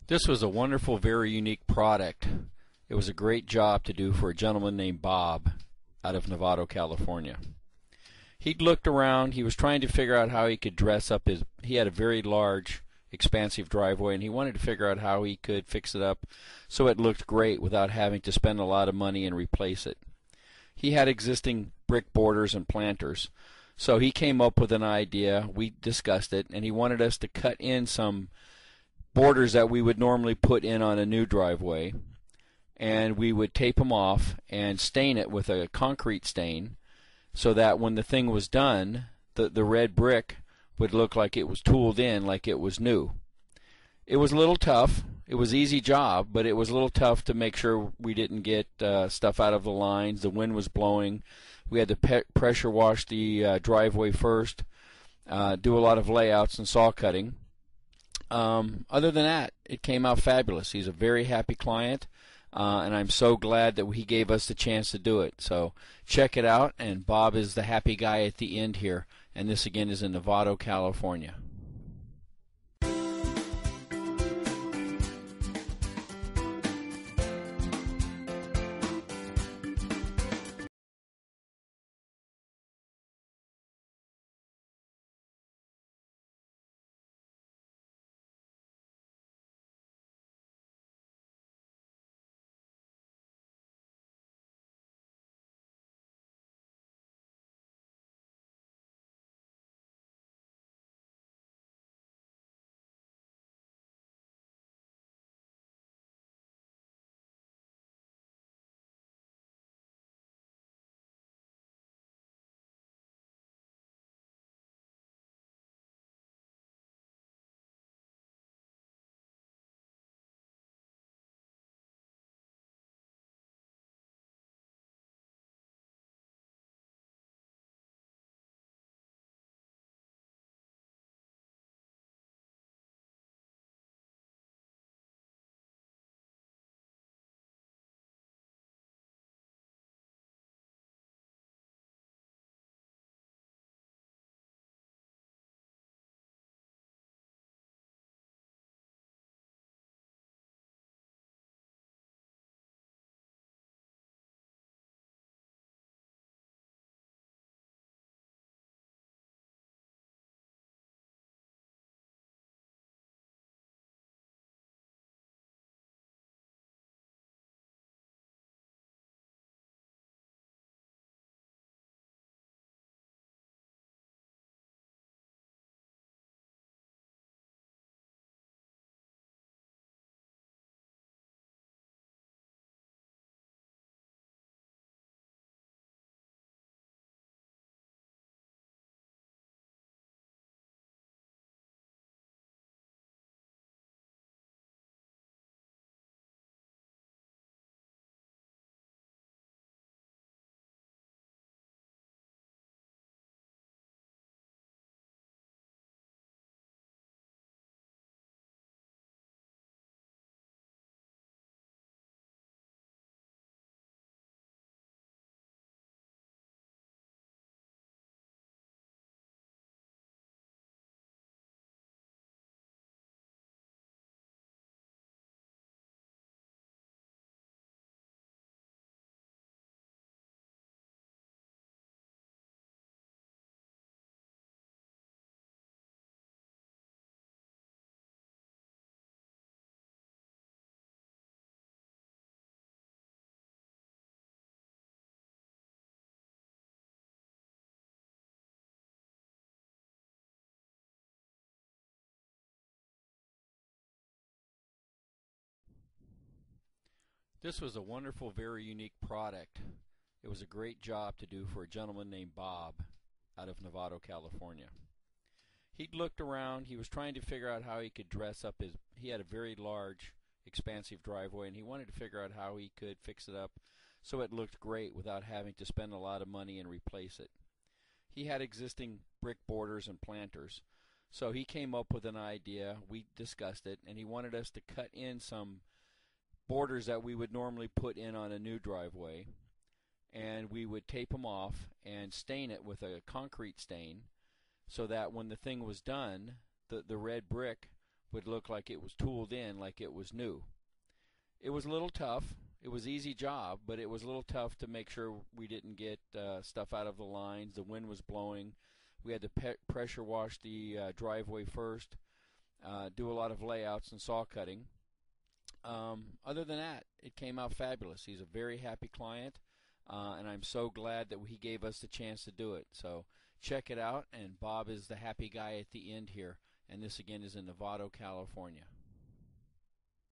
This was a wonderful, very unique product. It was a great job to do for a gentleman named Bob out of Novato, California. He'd looked around. He was trying to figure out how he could dress up his. He had a very large, expansive driveway, and he wanted to figure out how he could fix it up so it looked great without having to spend a lot of money and replace it. He had existing brick borders and planters, so he came up with an idea. We discussed it, and he wanted us to cut in some borders that we would normally put in on a new driveway, and we would tape them off and stain it with a concrete stain so that when the thing was done, the red brick would look like it was tooled in, like it was new. It was a little tough. It was an easy job, but it was a little tough to make sure we didn't get stuff out of the lines. The wind was blowing. We had to pressure wash the driveway first, do a lot of layouts and saw cutting. Other than that, it came out fabulous. He's a very happy client, and I'm so glad that he gave us the chance to do it. So check it out, and Bob is the happy guy at the end here, and this again is in Novato, California. This was a wonderful, very unique product. It was a great job to do for a gentleman named Bob out of Novato, California. He'd looked around. He was trying to figure out how he could dress up his. He had a very large, expansive driveway, and he wanted to figure out how he could fix it up so it looked great without having to spend a lot of money and replace it. He had existing brick borders and planters, so he came up with an idea. We discussed it, and he wanted us to cut in some borders that we would normally put in on a new driveway, and we would tape them off and stain it with a concrete stain so that when the thing was done, the red brick would look like it was tooled in, like it was new. It was a little tough. It was an easy job, but it was a little tough to make sure we didn't get stuff out of the lines. The wind was blowing. We had to pressure wash the driveway first, do a lot of layouts and saw cutting. Other than that, it came out fabulous. He's a very happy client, and I'm so glad that he gave us the chance to do it. So check it out, and Bob is the happy guy at the end here. And this again is in Novato, California.